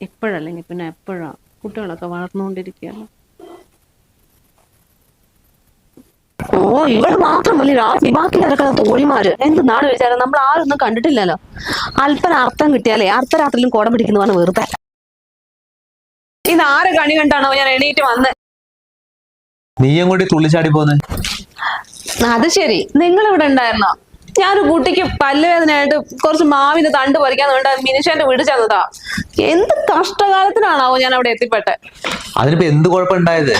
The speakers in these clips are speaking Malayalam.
ഇപ്പോഴല്ലെങ്കിൽ പിന്നെ എപ്പോഴാ? കുട്ടികളൊക്കെ വളർന്നുകൊണ്ടിരിക്കുകയല്ലോ. ഓ, ഇവിടെ മാത്രമല്ല രാത്രി ബാക്കി നടക്കുന്ന തോഴിമാര് എന്തെന്നാണ് വിചാരം? നമ്മൾ ആരൊന്നും കണ്ടിട്ടില്ലല്ലോ. അല്പന അർത്ഥം കിട്ടിയാലേ അർദ്ധരാത്രിയിലും കോടം പിടിക്കുന്നതാണ് വെറുതെ. ഇത് ആരെ കണി കണ്ടാണോ ഞാൻ എണീറ്റ് വന്ന്? നീ അങ്ങോട്ട് തുള്ളിച്ചാടി പോന്നെ? അത് ശരി, നിങ്ങൾ ഇവിടെ ഉണ്ടായിരുന്നോ? ഞാനൊരു കുട്ടിക്ക് പല്ലുവേദനയായിട്ട് കുറച്ച് മാവിന്റെ തണ്ട് പറിക്കാൻ വേണ്ട മിനിഷാന്റെ വീട് ചെന്നതാ. എന്ത് കഷ്ടകാലത്തിനാണാവോ ഞാൻ അവിടെ എത്തിപ്പെട്ടെ. അതിനിപ്പോ എന്ത് കുഴപ്പമുണ്ടായത്?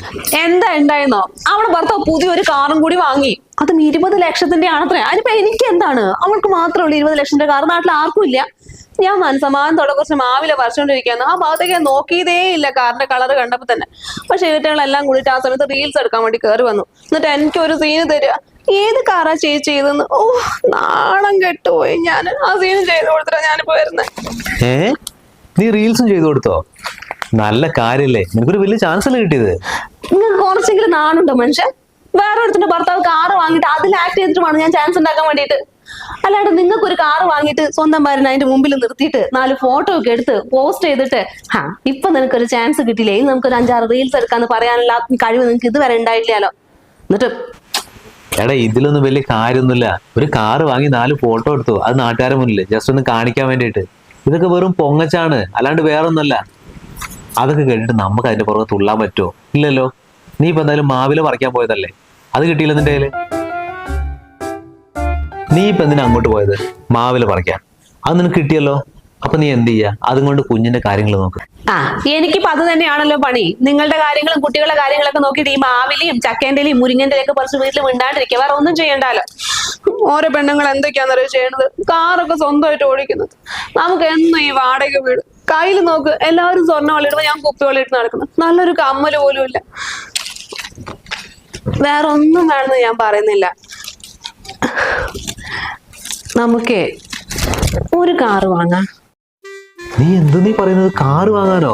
എന്താ ഉണ്ടായിരുന്നോ? അവിടെ ഭർത്താവ് പുതിയൊരു കാറും കൂടി വാങ്ങി. അതും 20 ലക്ഷത്തിന്റെ ആണത്രേ. അതിനിപ്പോ എനിക്ക് എന്താണ്? അവൾക്ക് മാത്രമേ 20 ലക്ഷത്തിന്റെ കാർ, നാട്ടിൽ ആർക്കും ഇല്ല. ഞാൻ മനസ്സമാനത്തോടെ കുറച്ച് മാവിലെ പറിച്ചോണ്ടിരിക്കാന്ന് ആ ഭാഗത്തേക്ക് നോക്കിയതേ ഇല്ല കാറിന്റെ കളർ കണ്ടപ്പോ തന്നെ. പക്ഷെ വീട്ടുകളെല്ലാം കൂടിയിട്ട് ആ സമയത്ത് റീൽസ് എടുക്കാൻ വേണ്ടി കയറി വന്നു. എന്നിട്ട് എനിക്കൊരു സീന് തരിക. ഏത് കാറാ ചേച്ചി ചെയ്തെന്ന്? ഓ, നാണം കെട്ടുപോയി. ഞാൻ ആ സീന് ചെയ്ത് കൊടുത്തിട്ടാ ഞാനിപ്പോ വരുന്നത്. നീ റീൽസും ചെയ്തു കൊടുത്തോ? നല്ല കാര്യല്ലേ, നിനക്കൊരു വലിയ ചാൻസ് അല്ലേ കിട്ടിയത്. നിങ്ങൾക്ക് കുറച്ചെങ്കിലും നാണുണ്ടോ മനുഷ്യൻ? വേറെ ഒരുത്തിന്റെ ഭർത്താവ് കാറ് വാങ്ങിയിട്ട് അതിൽ ആക്ട് ചെയ്തിട്ട് വേണം ഞാൻ ചാൻസ് ഉണ്ടാക്കാൻ വേണ്ടിയിട്ട്. അല്ലാണ്ട് നിങ്ങൾക്ക് ഒരു കാറ് വാങ്ങിയിട്ട് സ്വന്തം ഭാര്യനെ അതിന്റെ മുമ്പിൽ നിർത്തിയിട്ട് 4 ഫോട്ടോ ഒക്കെ എടുത്ത് പോസ്റ്റ് ചെയ്തിട്ട് ഇപ്പൊ നിനക്കൊരു ചാൻസ് കിട്ടിയില്ലേ, ഇനി നമുക്കൊരു 5-6 റീൽസ് എടുക്കാന്ന് പറയാനുള്ള കഴിവ് നിങ്ങൾക്ക് ഇതുവരെ ഉണ്ടായിട്ടില്ലല്ലോ. എന്നിട്ട് എടാ, ഇതിലൊന്നും വലിയ കാര്യമൊന്നുമില്ല. ഒരു കാറ് വാങ്ങി 4 ഫോട്ടോ എടുത്തു, അത് നാട്ടുകാരെ മുന്നിൽ ജസ്റ്റ് ഒന്ന് കാണിക്കാൻ വേണ്ടിയിട്ട്. ഇതൊക്കെ വെറും പൊങ്ങച്ചാണ്, അല്ലാണ്ട് വേറൊന്നുമല്ല. അതൊക്കെ കേട്ടിട്ട് നമുക്ക് അതിന്റെ പുറകെ തുള്ളാൻ പറ്റുമോ? ഇല്ലല്ലോ. നീ ഇപ്പൊ എന്തായാലും മാവില പറിക്കാൻ പോയതല്ലേ, അത് കിട്ടിയില്ല നിന്റെ കയ്യില്. നീ ഇപ്പൊ എന്തിനാ അങ്ങോട്ട് പോയത്? മാവില പറിക്കാൻ. അത് നിനക്ക് കിട്ടിയല്ലോ. അപ്പൊ നീ എന്ത് ചെയ്യാ? അതും കൊണ്ട് കുഞ്ഞിന്റെ കാര്യങ്ങൾ നോക്ക്. എനിക്കിപ്പോ അത് തന്നെയാണല്ലോ പണി. നിങ്ങളുടെ കാര്യങ്ങളും കുട്ടികളുടെ കാര്യങ്ങളൊക്കെ നോക്കിയിട്ട് ഈ മാവിലെയും ചക്കേന്റെയും മുരിങ്ങന്റെ ഒക്കെ കുറച്ച് വീട്ടിൽ മിണ്ടാണ്ടിരിക്കുക, വേറെ ഒന്നും ചെയ്യണ്ടല്ലോ. ഓരോ പെണ്ണുങ്ങൾ എന്തൊക്കെയാണെന്നറിയോ ചെയ്യണത്? കാറൊക്കെ സ്വന്തമായിട്ട് ഓടിക്കുന്നത്. നമുക്ക് എന്നും ഈ വാടക വീട്. കയ്യിൽ നോക്ക്, എല്ലാവരും സ്വർണ്ണ വള്ളിടുമ്പോ ഞാൻ കുപ്പി വള്ളിട്ട് നടക്കുന്നു. നല്ലൊരു കമ്മല് പോലും ഇല്ല. വേറെ ഒന്നും വേണമെന്ന് ഞാൻ പറയുന്നില്ല. നമുക്കേ ഒരു കാറ് വാങ്ങാം. നീ പറയുന്നത്? കാറ് വാങ്ങാനോ?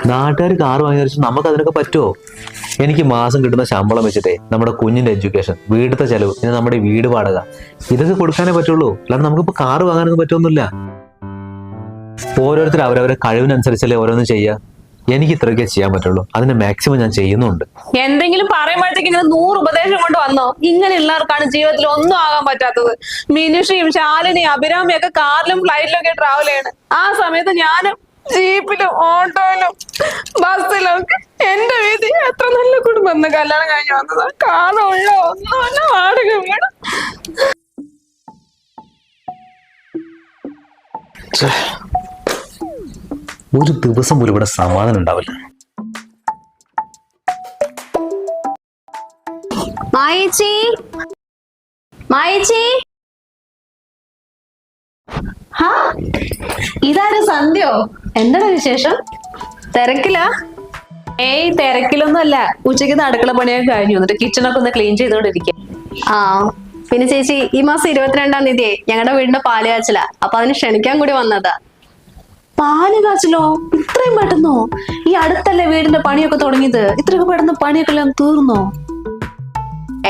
നാട്ടുകാർ കാറ് വാങ്ങി വെച്ചാൽ നമുക്ക് അതിനൊക്കെ പറ്റുമോ? എനിക്ക് മാസം കിട്ടുന്ന ശമ്പളം വെച്ചിട്ടേ നമ്മുടെ കുഞ്ഞിന്റെ എഡ്യൂക്കേഷൻ, വീട്ടിലത്തെ ചെലവ്, പിന്നെ നമ്മുടെ വീട് വാടക, ഇതൊക്കെ കൊടുക്കാനേ പറ്റുള്ളൂ. അല്ലാണ്ട് നമുക്കിപ്പോ കാറ് വാങ്ങാനൊന്നും പറ്റുമൊന്നുമില്ല. ഓരോരുത്തർ അവരവരെ കഴിവിനനുസരിച്ചല്ലേ ഓരോന്നും ചെയ്യുക. എനിക്ക് ഇത്രയൊക്കെ ചെയ്യാൻ പറ്റുള്ളൂ. അതിന് മാക്സിമം ഞാൻ ചെയ്യുന്നുണ്ട്. എന്തെങ്കിലും പറയുമ്പോഴത്തേക്ക് ഇങ്ങനെ 100 ഉപദേശം കൊണ്ട് വന്നോ? ഇങ്ങനെയുള്ളവർക്കാണ് ജീവിതത്തിൽ ഒന്നും ആകാൻ പറ്റാത്തത്. മിനുഷിയും ശാലിനിയും അഭിരാമിയും ഒക്കെ കാറിലും ഫ്ലൈറ്റിലും ഒക്കെ ട്രാവൽ ചെയ്യണം. ആ സമയത്ത് ഞാനും ജീപ്പിലും ഓട്ടോയിലും ബസ്സിലും ഒക്കെ. എന്റെ വീട്ടിൽ എത്ര നല്ല കുടുംബം കല്യാണം കഴിഞ്ഞ് വന്നതാ. കാറുള്ള ഒന്നുമല്ല, വാടക വീട്. ഒരു ദിവസം പോലും ഇവിടെ സമാധാനം ഉണ്ടാവില്ല. മായേച്ചി, മായേച്ചി. ഇതാരും സന്ധ്യോ? എന്താണ് വിശേഷം? തിരക്കിലാ? ഏയ്, തിരക്കിലൊന്നും അല്ല. ഉച്ചയ്ക്ക് അടുക്കള പണിയൊക്കെ കഴിഞ്ഞു. എന്നിട്ട് കിച്ചണൊക്കെ ഒന്ന് ക്ലീൻ ചെയ്തോണ്ടിരിക്കുക. പിന്നെ ചേച്ചി, ഈ മാസം 22-ാം തീയതി ഞങ്ങളുടെ വീടിന്റെ പാല് കാച്ചില. അപ്പൊ അതിന് ക്ഷണിക്കാൻ കൂടി വന്നതാ. പാല് കാച്ചിലോ? ഇത്രയും പെട്ടെന്നോ? ഈ അടുത്തല്ലേ വീടിന്റെ പണിയൊക്കെ തുടങ്ങിയത്? ഇത്രയൊക്കെ പെട്ടെന്ന് പണിയൊക്കെ എല്ലാം തീർന്നോ?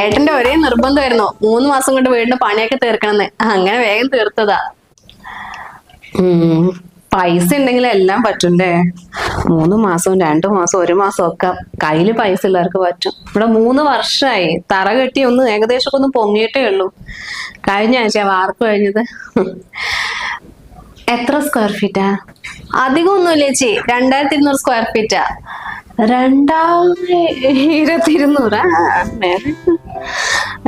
ഏട്ടന്റെ ഒരേ നിർബന്ധമായിരുന്നോ 3 മാസം കൊണ്ട് വീടിന്റെ പണിയൊക്കെ തീർക്കണമെന്ന്. അങ്ങനെ വേഗം തീർത്തതാ. പൈസ ഉണ്ടെങ്കിൽ എല്ലാം പറ്റുംല്ലേ? 3 മാസവും 2 മാസവും 1 മാസം ഒക്കെ കയ്യില് പൈസ ഉള്ളവർക്ക് പറ്റും. ഇവിടെ 3 വർഷമായി. തറ കെട്ടി ഒന്ന് ഏകദേശം ഒന്ന് പൊങ്ങിയിട്ടേ ഉള്ളൂ. കഴിഞ്ഞ ആഴ്ച വാർപ്പ് കഴിഞ്ഞത്. എത്ര സ്ക്വയർ ഫീറ്റാ? അധികം ഒന്നുമില്ല ചേച്ചി, 2200 സ്ക്വയർ ഫീറ്റാ. 2200?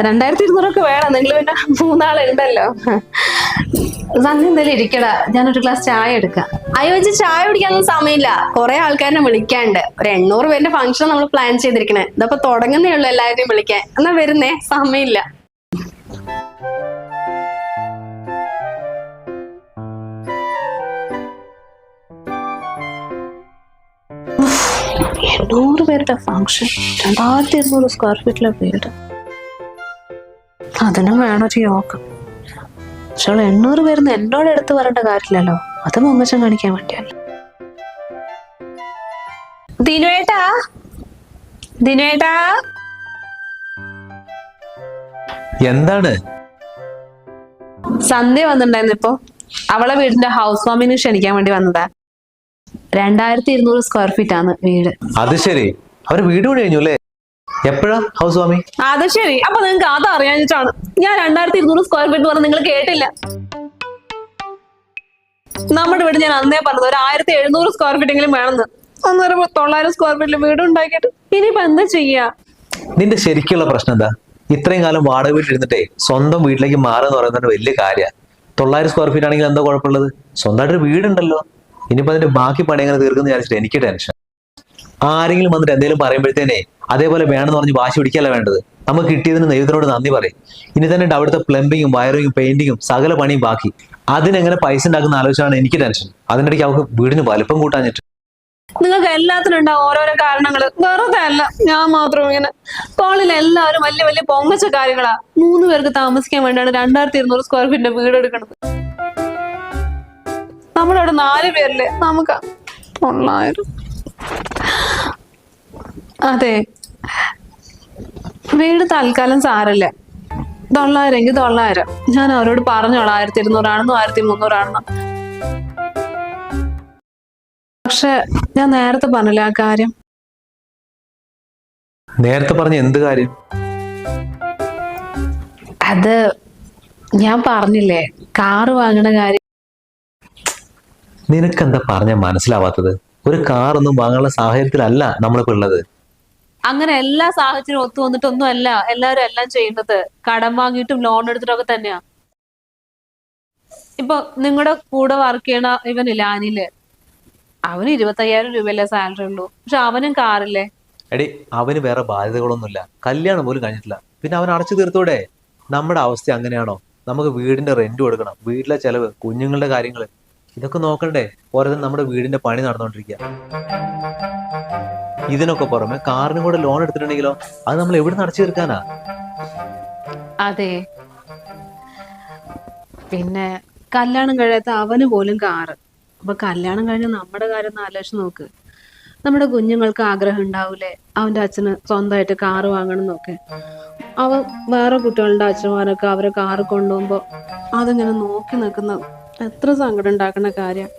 2200 വേണം. നിങ്ങൾ പിന്നെ 3 ആളുണ്ടല്ലോ. സന്ധ്യ എന്തായാലും ഇരിക്കടാ, ഞാനൊരു ഗ്ലാസ് ചായ എടുക്കാം. അയ്യോ ചേച്ചി, ചായ കുടിക്കാനൊന്നും സമയമില്ല. കുറെ ആൾക്കാരെ വിളിക്കാണ്ട്. ഒരു 800 പേരുടെ ഫംഗ്ഷൻ നമ്മൾ പ്ലാൻ ചെയ്തിരിക്കണേ. ഇതപ്പോ തുടങ്ങുന്നേ ഉള്ളൂ എല്ലാവരെയും വിളിക്കാൻ. എന്നാ വരുന്നേ, സമയമില്ല. എണ്ണൂറ് പേരുടെ ഫംഗ്ഷൻ, 2200 സ്ക്വയർ ഫീറ്റിലെ വീട്. അതിനും വേണൊരു യോഗം. പക്ഷെ 800 പേരുന്ന് എന്നോട് എടുത്ത് വരേണ്ട കാര്യമില്ലല്ലോ. അത് പൊങ്ങച്ചം കാണിക്കാൻ വേണ്ടിയല്ല. ദിനുവേട്ടാ, ദിനുവേട്ടാ. എന്താണ്? സന്ധ്യ വന്നിട്ടുണ്ടായിരുന്നു. ഇപ്പൊ അവളെ വീടിന്റെ ഹൗസ് വാമിന് ക്ഷണിക്കാൻ വേണ്ടി വന്നതാ. 2200 സ്ക്വയർ ഫീറ്റ് ആണ് വീട്. അത് ശരി, അവര് വീട് പണി കഴിഞ്ഞു അല്ലേ? എപ്പോഴാ ഹൗസ് വാമി? അത് ശരി, അപ്പൊ നിങ്ങൾക്ക് അത് അറിയാഞ്ഞിട്ടാണ് ഞാൻ 2200 സ്ക്വയർ ഫീറ്റ് പറഞ്ഞ് നിങ്ങൾ കേട്ടില്ല. നമ്മുടെ വീട് ഞാൻ അന്നേ പറഞ്ഞത് ഒരു 1700 സ്ക്വയർ ഫീറ്റ് എങ്കിലും വേണമെന്ന്. അന്നേരം 900 സ്ക്വയർ ഫീറ്റിൽ വീട് ഉണ്ടാക്കിയിട്ട് ഇനിയിപ്പോ എന്താ ചെയ്യാ? നിന്റെ ശരിക്കുള്ള പ്രശ്നം എന്താ? ഇത്രയും കാലം വാടക വീട്ടിൽ ഇരുന്നിട്ടേ സ്വന്തം വീട്ടിലേക്ക് മാറുക എന്ന് പറയുന്നത് വലിയ കാര്യമാണ്. 900 സ്ക്വയർ ഫീറ്റ് ആണെങ്കിൽ എന്താ കുഴപ്പമുള്ളത്? സ്വന്തമായിട്ടൊരു വീടുണ്ടല്ലോ. ഇനിയിപ്പോ അതിന്റെ ബാക്കി പണി എങ്ങനെ തീർക്കുന്നു വിചാരിച്ചിട്ട് എനിക്ക് ടെൻഷൻ. ആരെങ്കിലും വന്നിട്ട് എന്തെങ്കിലും പറയുമ്പോഴത്തേനെ അതേപോലെ വേണമെന്ന് പറഞ്ഞ് വാശി പിടിക്കല്ല വേണ്ടത്. നമുക്ക് കിട്ടിയതിന് ദൈവത്തിനോട് നന്ദി പറയും. ഇനി തന്നെ അവിടുത്തെ പ്ലംബിങ്ങും വയറിങ്ങും പെയിന്റിങ്ങും സകല പണിയും ബാക്കി. അതിനെങ്ങനെ പൈസ ഉണ്ടാക്കുന്ന ആലോചിച്ചാണ് എനിക്ക് ടെൻഷൻ. അതിനിടയ്ക്ക് അവർക്ക് വീടിന് വലിപ്പം കൂട്ടാഞ്ഞിട്ട്. നിങ്ങൾക്ക് എല്ലാത്തിനും ഉണ്ടാവും ഓരോരോ കാരണങ്ങള്, വെറുതെ അല്ല ഞാൻ മാത്രം ഇങ്ങനെ. കോളിൽ എല്ലാവരും വലിയ വലിയ പൊങ്ങച്ച കാര്യങ്ങളാ. 3 പേർക്ക് താമസിക്കാൻ വേണ്ടിയാണ് 2200 സ്ക്വയർ ഫീറ്റിന്റെ വീട് എടുക്കുന്നത്. നമ്മളവിടെ 4 പേരില്ലേ, നമുക്ക് 900. അതെ, വീട് തൽക്കാലം സാരല്ല. 900 എങ്കിൽ 900. ഞാൻ അവരോട് പറഞ്ഞോളാം 1200 ആണെന്നോ 1300 ആണെന്നോ. പക്ഷെ ഞാൻ നേരത്തെ പറഞ്ഞില്ല ആ കാര്യം. നേരത്തെ പറഞ്ഞ എന്ത് കാര്യം? അത് ഞാൻ പറഞ്ഞില്ലേ, കാറ് വാങ്ങണ കാര്യം. നിനക്കെന്താ പറഞ്ഞ മനസ്സിലാവാത്തത്? ഒരു കാറൊന്നും വാങ്ങാനുള്ള സാഹചര്യത്തിലല്ല നമ്മളിപ്പോ ഉള്ളത്. അങ്ങനെ എല്ലാ സാഹചര്യവും ഒത്തു വന്നിട്ടൊന്നും അല്ല എല്ലാവരും എല്ലാം ചെയ്യുന്നത്. കടം വാങ്ങിയിട്ടും ലോൺ എടുത്തിട്ടൊക്കെ തന്നെയാ. ഇപ്പൊ നിങ്ങളുടെ കൂടെ വർക്ക് ചെയ്യണ ഇവനില്ല അനില്, അവന് 25,000 രൂപയല്ലേ സാലറി ഉള്ളൂ. പക്ഷെ അവനും കാറില്ലേ. എടി, അവന് വേറെ ബാധ്യതകളൊന്നുമില്ല, കല്യാണം പോലും കഴിഞ്ഞിട്ടില്ല. പിന്നെ അവൻ അടച്ചു തീർത്തൂടെ? നമ്മുടെ അവസ്ഥ അങ്ങനെയാണോ? നമുക്ക് വീടിന്റെ റെന്റ് കൊടുക്കണം, വീട്ടിലെ ചെലവ്, കുഞ്ഞുങ്ങളുടെ കാര്യങ്ങൾ, ഇതൊക്കെ നോക്കണ്ടേ? ഓരോ നമ്മുടെ വീടിന്റെ പണി നടന്നുകൊണ്ടിരിക്കുക. ഇതിനൊക്കെ പുറമെ കാറിനും കൂടെ ലോൺ എടുത്തിട്ടുണ്ടെങ്കിലോ അത് നമ്മൾ എവിടെ അടച്ചു തീർക്കാനാ? അതെ, പിന്നെ കല്യാണം കഴിയാത്ത അവന് പോലും കാറ്. അപ്പൊ കല്യാണം കഴിഞ്ഞ നമ്മുടെ കാര്യം ഒന്ന് ആലോചിച്ച് നോക്ക്. നമ്മുടെ കുഞ്ഞുങ്ങൾക്ക് ആഗ്രഹം ഉണ്ടാവൂലേ അവന്റെ അച്ഛന് സ്വന്തമായിട്ട് കാറ് വാങ്ങണം എന്നൊക്കെ. അവൻ വേറെ കുട്ടികളുടെ അച്ഛന്മാരൊക്കെ അവരെ കാറ് കൊണ്ടുപോകുമ്പോ അതിങ്ങനെ നോക്കി നിൽക്കുന്ന എത്ര സങ്കടം ഉണ്ടാക്കുന്ന കാര്യം.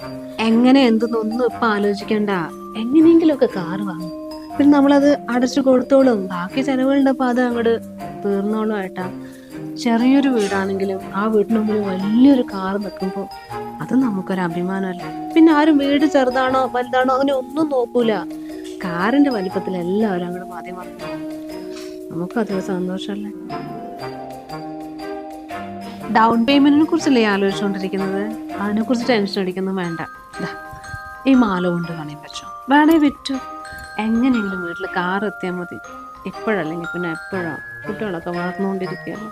എങ്ങനെ എന്തെന്നൊന്നും ഇപ്പൊ ആലോചിക്കണ്ട, എങ്ങനെയെങ്കിലുമൊക്കെ കാറ് വാങ്ങും. പിന്നെ നമ്മളത് അടച്ചു കൊടുത്തോളും. ബാക്കി ചെലവുകളുണ്ടപ്പോ അത് അങ്ങോട്ട് തീർന്നോളും ആയിട്ടാ. ചെറിയൊരു വീടാണെങ്കിലും ആ വീടിന് മുമ്പിൽ വലിയൊരു കാറ് നിൽക്കുമ്പോൾ അത് നമുക്കൊരു അഭിമാനമല്ലേ. പിന്നെ ആരും വീട് ചെറുതാണോ വലുതാണോ അങ്ങനെ ഒന്നും നോക്കൂല. കാറിന്റെ വലിപ്പത്തിൽ എല്ലാവരും അങ്ങോട്ട് മതി മറന്നു. നമുക്കതൊരു സന്തോഷമല്ലേ. ഡൗൺ പേയ്മെന്റിനെ കുറിച്ചല്ലേ ആലോചിച്ചുകൊണ്ടിരിക്കുന്നത്? അതിനെ കുറിച്ച് ടെൻഷൻ അടിക്കൊന്നും വേണ്ട. ഈ മാല കൊണ്ട് വേണേ പറ്റോ, വേണേ വിറ്റു, എങ്ങനെയെങ്കിലും വീട്ടിൽ കാർ എത്തിയാൽ മതി. ഇപ്പോഴല്ലെങ്കിൽ പിന്നെ എപ്പോഴാ? കുട്ടികളൊക്കെ വളർന്നുകൊണ്ടിരിക്കുകയാണ്.